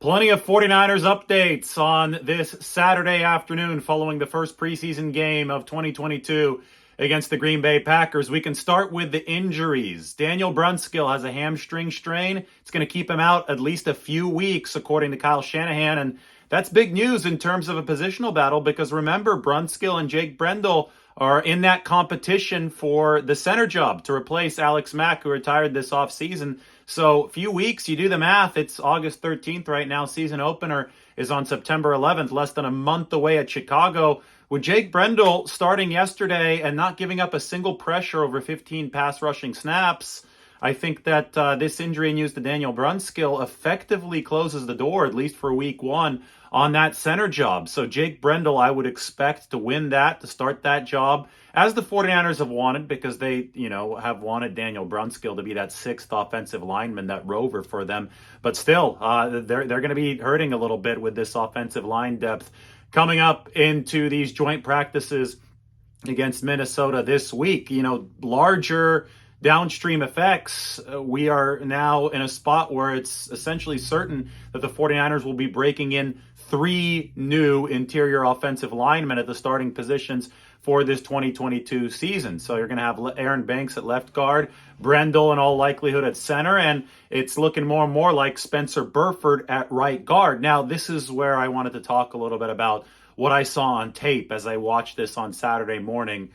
Plenty of 49ers updates on this Saturday afternoon following the first preseason game of 2022 against the Green Bay Packers. We can start with the injuries. Daniel Brunskill has a hamstring strain. It's going to keep him out at least a few weeks, according to Kyle Shanahan. And that's big news in terms of a positional battle because remember, Brunskill and Jake Brendel are in that competition for the center job to replace Alex Mack, who retired this offseason. So a few weeks, you do the math, it's August 13th right now. Season opener is on September 11th, less than a month away at Chicago. With Jake Brendel starting yesterday and not giving up a single pressure over 15 pass rushing snaps, I think that this injury news to Daniel Brunskill effectively closes the door, at least for week one, on that center job. So Jake Brendel, I would expect to win that, to start that job, as the 49ers have wanted, because they, have wanted Daniel Brunskill to be that sixth offensive lineman, that rover for them. But still, they're going to be hurting a little bit with this offensive line depth coming up into these joint practices against Minnesota this week. Larger downstream effects, we are now in a spot where it's essentially certain that the 49ers will be breaking in three new interior offensive linemen at the starting positions for this 2022 season. So you're going to have Aaron Banks at left guard, Brendel in all likelihood at center, and it's looking more and more like Spencer Burford at right guard. Now, this is where I wanted to talk a little bit about what I saw on tape as I watched this on Saturday morning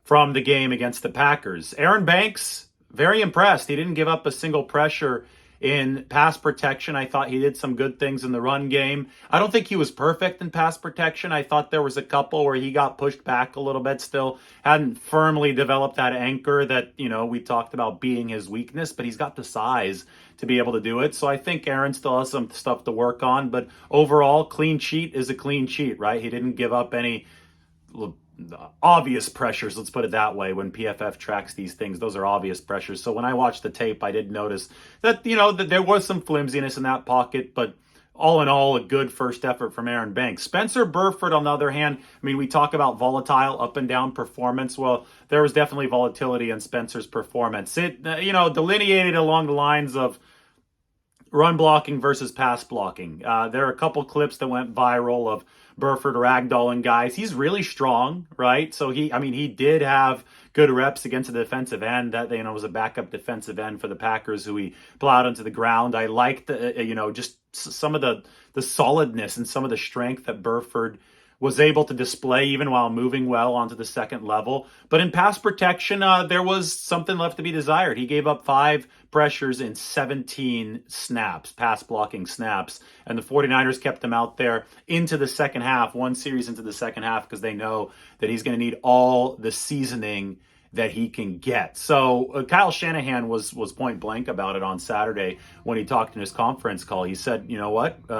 from the game against the Packers. Aaron Banks, very impressed. He didn't give up a single pressure in pass protection. I thought he did some good things in the run game. I don't think he was perfect in pass protection. I thought there was a couple where he got pushed back a little bit, still hadn't firmly developed that anchor that, we talked about being his weakness, but he's got the size to be able to do it. So I think Aaron still has some stuff to work on, but overall, clean sheet is a clean sheet, right? He didn't give up any obvious pressures, let's put it that way. When PFF tracks these things, those are obvious pressures. So when I watched the tape, I did notice that, that there was some flimsiness in that pocket, but all in all, a good first effort from Aaron Banks. Spencer Burford, on the other hand, we talk about volatile up and down performance. Well, there was definitely volatility in Spencer's performance. It, delineated along the lines of run blocking versus pass blocking. There are a couple clips that went viral of Burford ragdolling guys. He's really strong, right? So he did have good reps against a defensive end that, was a backup defensive end for the Packers who he plowed onto the ground. I liked, just some of the solidness and some of the strength that Burford was able to display even while moving well onto the second level. But in pass protection, there was something left to be desired. He gave up 5 pressures in 17 snaps, pass blocking snaps. And the 49ers kept him out there into the second half, one series into the second half, because they know that he's going to need all the seasoning that he can get. So Kyle Shanahan was point blank about it on Saturday when he talked in his conference call. He said,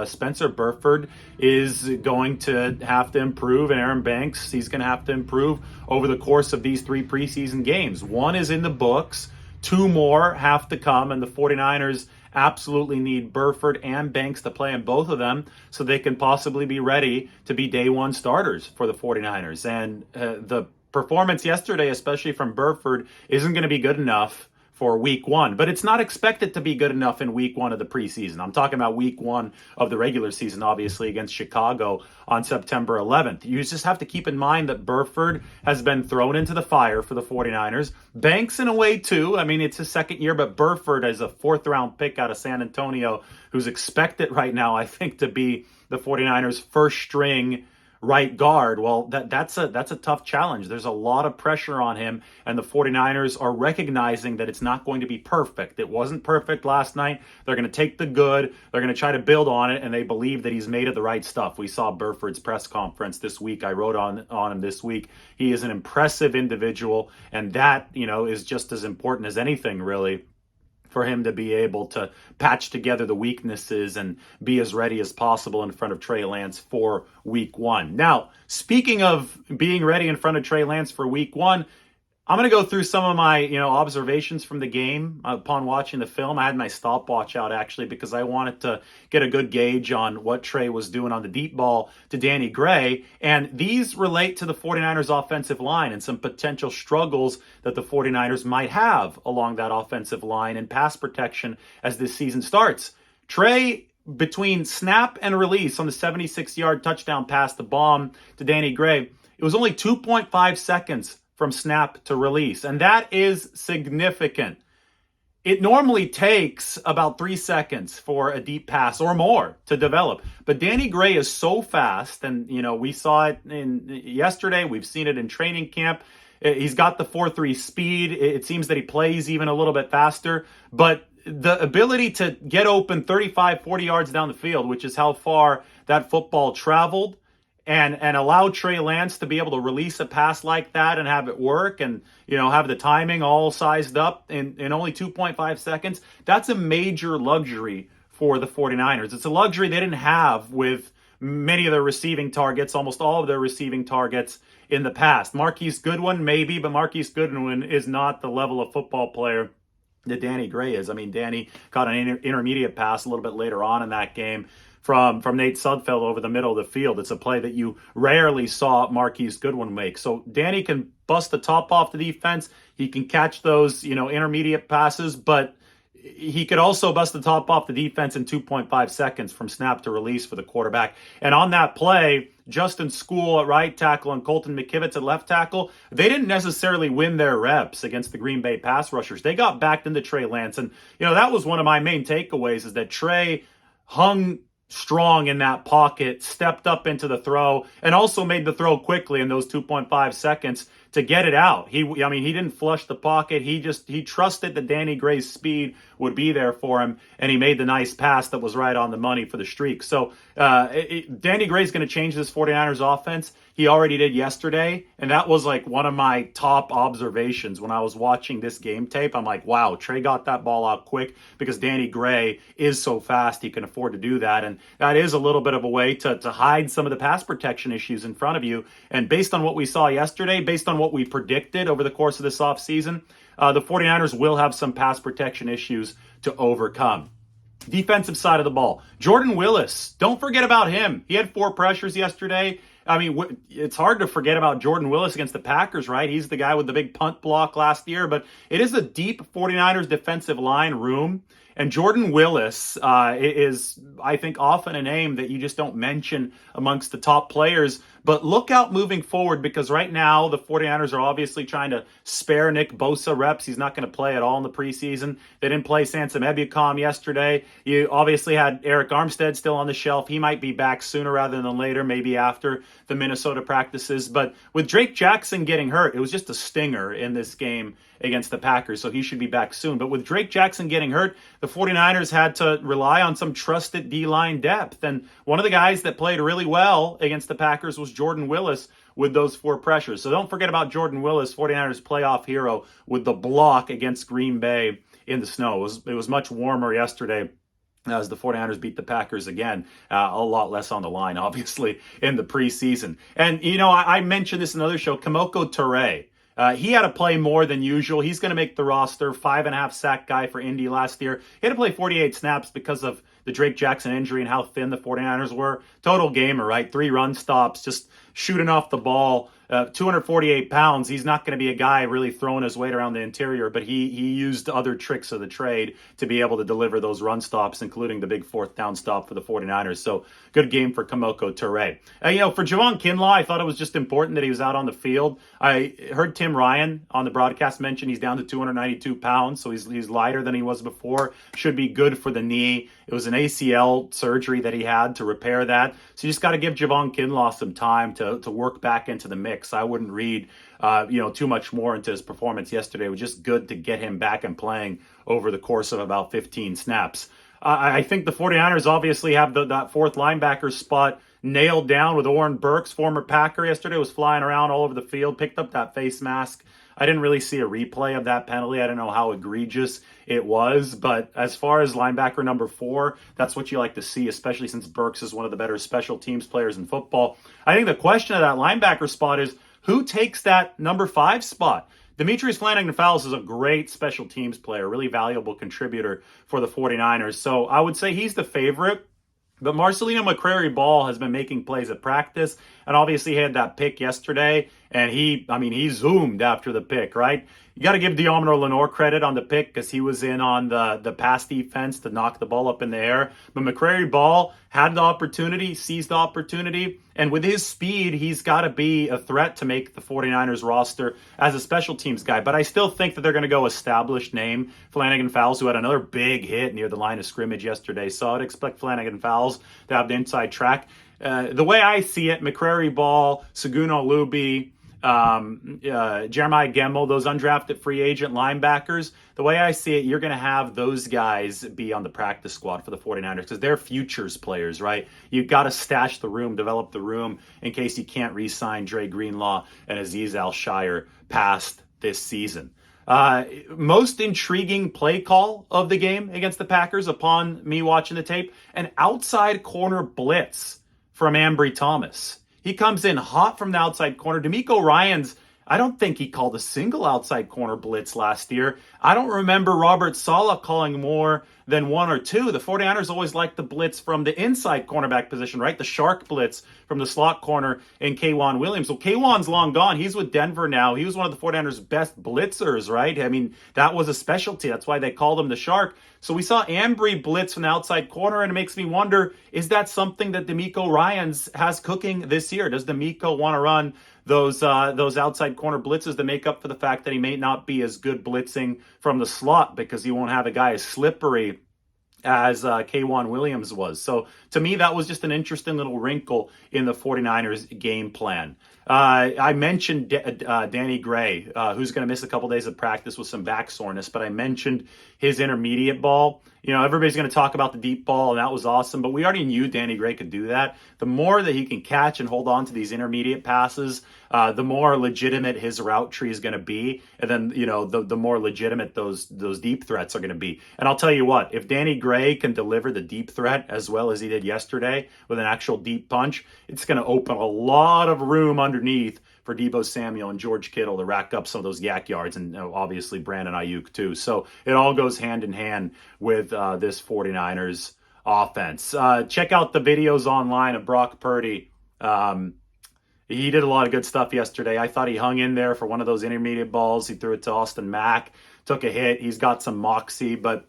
Spencer Burford is going to have to improve, and Aaron Banks, he's going to have to improve over the course of these 3 preseason games. 1 is in the books, 2 more have to come, and the 49ers absolutely need Burford and Banks to play in both of them so they can possibly be ready to be day one starters for the 49ers. And the performance yesterday, especially from Burford, isn't going to be good enough for week one, but it's not expected to be good enough in week one of the preseason. I'm talking about week one of the regular season, obviously, against Chicago on September 11th. You just have to keep in mind that Burford has been thrown into the fire for the 49ers. Banks, in a way, too. It's his second year, but Burford is a 4th-round pick out of San Antonio who's expected right now, I think, to be the 49ers' first-string right guard. Well, that's a tough challenge. There's a lot of pressure on him, and the 49ers are recognizing that it's not going to be perfect. It wasn't perfect last night. They're going to take the good. They're going to try to build on it, and they believe that he's made of the right stuff. We saw Burford's press conference this week. I wrote on him this week. He is an impressive individual, and that, is just as important as anything, really, for him to be able to patch together the weaknesses and be as ready as possible in front of Trey Lance for week one. Now, speaking of being ready in front of Trey Lance for week one, I'm going to go through some of my, observations from the game upon watching the film. I had my stopwatch out, actually, because I wanted to get a good gauge on what Trey was doing on the deep ball to Danny Gray. And these relate to the 49ers offensive line and some potential struggles that the 49ers might have along that offensive line and pass protection as this season starts. Trey between snap and release on the 76-yard touchdown pass, the bomb to Danny Gray, it was only 2.5 seconds from snap to release. And that is significant. It normally takes about 3 seconds for a deep pass or more to develop. But Danny Gray is so fast, and we saw it yesterday. We've seen it in training camp. He's got the 4.3 speed. It seems that he plays even a little bit faster. But the ability to get open 35, 40 yards down the field, which is how far that football traveled, and allow Trey Lance to be able to release a pass like that and have it work and, have the timing all sized up in only 2.5 seconds, that's a major luxury for the 49ers. It's a luxury they didn't have with many of their receiving targets, almost all of their receiving targets in the past. Marquise Goodwin, maybe, but Marquise Goodwin is not the level of football player that Danny Gray is. I mean, Danny caught an intermediate pass a little bit later on in that game from Nate Sudfeld over the middle of the field. It's a play that you rarely saw Marquise Goodwin make. So Danny can bust the top off the defense. He can catch those, intermediate passes, but he could also bust the top off the defense in 2.5 seconds from snap to release for the quarterback. And on that play, Justin School at right tackle and Colton McKivitz at left tackle, they didn't necessarily win their reps against the Green Bay pass rushers. They got backed into Trey Lance. And, that was one of my main takeaways, is that Trey hung strong in that pocket, stepped up into the throw, and also made the throw quickly in those 2.5 seconds to get it out. He didn't flush the pocket. He trusted that Danny Gray's speed would be there for him, and he made the nice pass that was right on the money for the streak. So Danny Gray's going to change this 49ers offense. He already did yesterday, and that was like one of my top observations when I was watching this game tape. I'm like, wow, Trey got that ball out quick because Danny Gray is so fast he can afford to do that. And that is a little bit of a way to hide some of the pass protection issues in front of you. And based on what we saw yesterday, based on what we predicted over the course of this offseason, the 49ers will have some pass protection issues to overcome. Defensive side of the ball, Jordan Willis, don't forget about him. He had 4 pressures yesterday. I mean, it's hard to forget about Jordan Willis against the Packers, right? He's the guy with the big punt block last year, but it is a deep 49ers defensive line room. And Jordan Willis is, I think, often a name that you just don't mention amongst the top players. But look out moving forward, because right now the 49ers are obviously trying to spare Nick Bosa reps. He's not going to play at all in the preseason. They didn't play Sansom Ebukam yesterday. You obviously had Eric Armstead still on the shelf. He might be back sooner rather than later, maybe after the Minnesota practices. But with Drake Jackson getting hurt, it was just a stinger in this game against the Packers, so he should be back soon. But with Drake Jackson getting hurt, the 49ers had to rely on some trusted D-line depth. And one of the guys that played really well against the Packers was Jordan Willis with those 4 pressures. So don't forget about Jordan Willis, 49ers playoff hero, with the block against Green Bay in the snow. It was much warmer yesterday as the 49ers beat the Packers again. A lot less on the line, obviously, in the preseason. And, I mentioned this in another show, Kamoko Toure. He had to play more than usual. He's going to make the roster. 5.5 sack guy for Indy last year. He had to play 48 snaps because of the Drake Jackson injury and how thin the 49ers were. Total gamer, right? 3 run stops, just shooting off the ball. 248 pounds. He's not going to be a guy really throwing his weight around the interior, but he used other tricks of the trade to be able to deliver those run stops, including the big 4th down stop for the 49ers. So good game for Kamoko Toure. For Javon Kinlaw, I thought it was just important that he was out on the field. I heard Tim Ryan on the broadcast mention he's down to 292 pounds, so he's lighter than he was before. Should be good for the knee. It was an ACL surgery that he had to repair that. So you just got to give Javon Kinlaw some time to work back into the mix. I wouldn't read, too much more into his performance yesterday. It was just good to get him back and playing over the course of about 15 snaps. I think the 49ers obviously have that 4th linebacker spot nailed down with Oren Burks, former Packer yesterday, was flying around all over the field, picked up that face mask. I didn't really see a replay of that penalty. I don't know how egregious it was, but as far as linebacker number 4, that's what you like to see, especially since Burks is one of the better special teams players in football. I think the question of that linebacker spot is, who takes that number 5 spot? Demetrius Flannigan-Fowles is a great special teams player, really valuable contributor for the 49ers. So I would say he's the favorite. But Marcelino McCrary-Ball has been making plays at practice, and obviously he had that pick yesterday, and he zoomed after the pick, right? You got to give Diomino Lenore credit on the pick because he was in on the pass defense to knock the ball up in the air. But McCrary Ball had the opportunity, seized the opportunity, and with his speed, he's got to be a threat to make the 49ers roster as a special teams guy. But I still think that they're going to go established name Flanagan Fowles, who had another big hit near the line of scrimmage yesterday. So I'd expect Flanagan Fowles to have the inside track. The way I see it, McCrary Ball, Seguno Luby, Jeremiah Gemmel, those undrafted free agent linebackers, the way I see it, you're going to have those guys be on the practice squad for the 49ers because they're futures players, right? You've got to stash the room, develop the room in case you can't re-sign Dre Greenlaw and Azeez Al-Shire past this season. Most intriguing play call of the game against the Packers upon me watching the tape, an outside corner blitz from Ambry Thomas. He comes in hot from the outside corner. D'Amico Ryans, I don't think he called a single outside corner blitz last year. I don't remember Robert Saleh calling more than one or two. The 49ers always like the blitz from the inside cornerback position, right? The shark blitz from the slot corner in K'Wan Williams. Well, K'Wan's long gone. He's with Denver now. He was one of the 49ers' best blitzers, right? I mean, that was a specialty. That's why they called him the shark. So we saw Ambry blitz from the outside corner, and it makes me wonder, is that something that D'Amico Ryans has cooking this year? Does D'Amico want to run those outside corner blitzes to make up for the fact that he may not be as good blitzing from the slot because he won't have a guy as slippery as K'Wan Williams was? So to me, that was just an interesting little wrinkle in the 49ers game plan. I mentioned Danny Gray, who's going to miss a couple days of practice with some back soreness, but I mentioned his intermediate ball. You know, everybody's going to talk about the deep ball, and that was awesome, but we already knew Danny Gray could do that. The more that he can catch and hold on to these intermediate passes, the more legitimate his route tree is going to be, and then, you know, the more legitimate those deep threats are going to be. And I'll tell you what, if Danny Gray can deliver the deep threat as well as he did yesterday with an actual deep punch, it's going to open a lot of room underneath for Deebo Samuel and George Kittle to rack up some of those yak yards, and obviously Brandon Ayuk too. So it all goes hand in hand with this 49ers offense. Check out the videos online of Brock Purdy. He did a lot of good stuff yesterday. I thought he hung in there for one of those intermediate balls. He threw it to Austin Mack, took a hit. He's got some moxie, but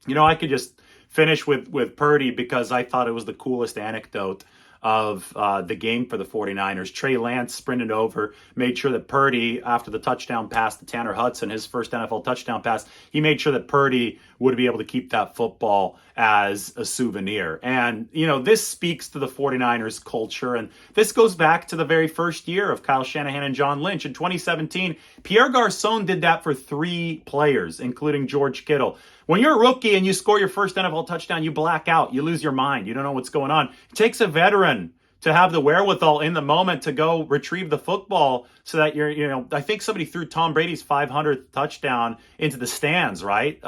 you know, I could just finish with Purdy because I thought it was the coolest anecdote of the game for the 49ers. Trey Lance sprinted over, made sure that Purdy, after the touchdown pass to Tanner Hudson, his first NFL touchdown pass, he made sure that Purdy would be able to keep that football as a souvenir. And, you know, this speaks to the 49ers culture. And this goes back to the very first year of Kyle Shanahan and John Lynch. In 2017, Pierre Garçon did that for 3 players, including George Kittle. When you're a rookie and you score your first NFL touchdown, you black out. You lose your mind. You don't know what's going on. It takes a veteran to have the wherewithal in the moment to go retrieve the football so that I think somebody threw Tom Brady's 500th touchdown into the stands, right?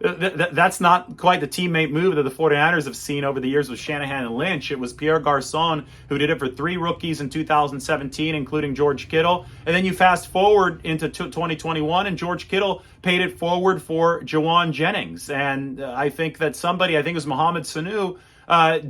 That's not quite the teammate move that the 49ers have seen over the years with Shanahan and Lynch. It was Pierre Garçon who did it for 3 rookies in 2017, including George Kittle. And then you fast forward into 2021, and George Kittle paid it forward for Jawan Jennings. And I think that somebody, I think it was Mohamed Sanu,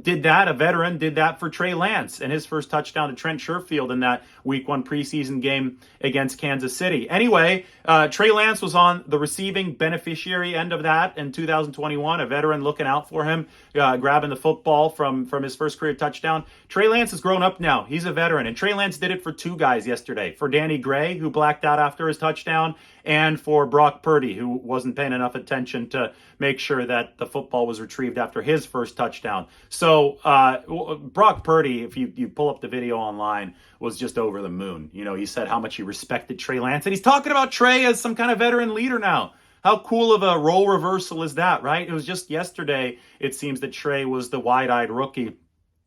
did that, a veteran, did that for Trey Lance and his first touchdown to Trent Sherfield in that Week 1 preseason game against Kansas City. Anyway, Trey Lance was on the receiving beneficiary end of that in 2021, a veteran looking out for him, grabbing the football from his first career touchdown. Trey Lance has grown up now. He's a veteran, and Trey Lance did it for 2 guys yesterday, for Danny Gray, who blacked out after his touchdown, and for Brock Purdy, who wasn't paying enough attention to make sure that the football was retrieved after his first touchdown. So Brock Purdy, if you pull up the video online, was just over the moon. You know, he said how much he respected Trey Lance, and he's talking about Trey as some kind of veteran leader now. How cool of a role reversal is that, right? It was just yesterday, it seems that Trey was the wide-eyed rookie,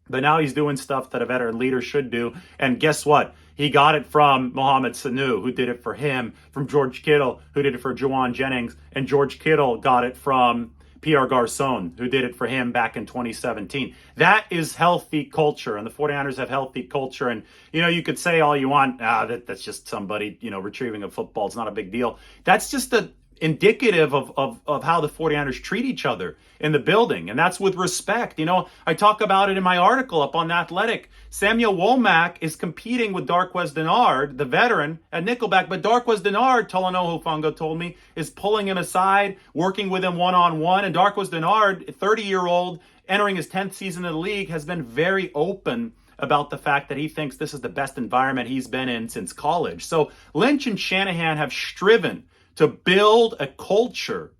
but now he's doing stuff that a veteran leader should do. And guess what? He got it from Mohamed Sanu, who did it for him, from George Kittle, who did it for Jawan Jennings, and George Kittle got it from Pierre Garçon, who did it for him back in 2017. That is healthy culture, and the 49ers have healthy culture. And, you know, you could say all you want, that's just somebody, retrieving a football. It's not a big deal. That's just indicative of how the 49ers treat each other in the building. And that's with respect. You know, I talk about it in my article up on The Athletic. Samuel Womack is competing with Darqueze Dennard, the veteran, at nickelback. But Darqueze Dennard, Talanoa Hufanga told me, is pulling him aside, working with him one-on-one. And Darqueze Dennard, 30-year-old, entering his 10th season in the league, has been very open about the fact that he thinks this is the best environment he's been in since college. So Lynch and Shanahan have striven to build a culture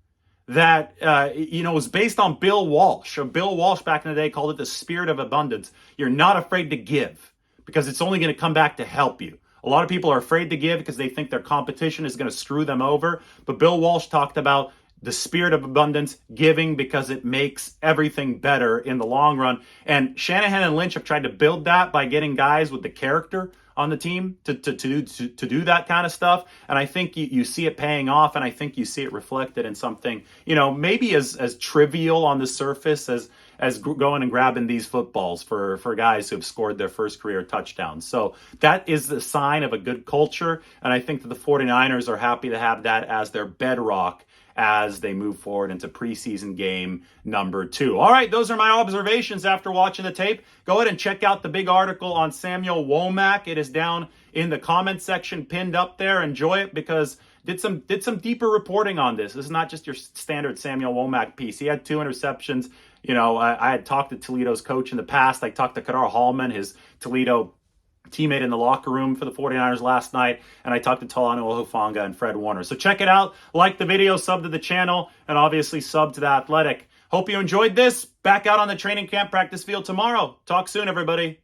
that, is based on Bill Walsh. Bill Walsh back in the day called it the spirit of abundance. You're not afraid to give because it's only going to come back to help you. A lot of people are afraid to give because they think their competition is going to screw them over. But Bill Walsh talked about the spirit of abundance, giving because it makes everything better in the long run. And Shanahan and Lynch have tried to build that by getting guys with the character on the team to do that kind of stuff. And I think you see it paying off, and I think you see it reflected in something, maybe as trivial on the surface as going and grabbing these footballs for guys who have scored their first career touchdowns. So that is the sign of a good culture. And I think that the 49ers are happy to have that as their bedrock as they move forward into preseason game number 2. All right, those are my observations after watching the tape. Go ahead and check out the big article on Samuel Womack. It is down in the comment section, pinned up there. Enjoy it because did some deeper reporting on this. This is not just your standard Samuel Womack piece. He had 2 interceptions. I had talked to Toledo's coach in the past. I talked to Kadar Hallman, his Toledo teammate in the locker room for the 49ers last night, and I talked to Talanoa Hufanga and Fred Warner. So check it out, like the video, sub to the channel, and obviously sub to The Athletic. Hope you enjoyed this. Back out on the training camp practice field tomorrow. Talk soon, everybody.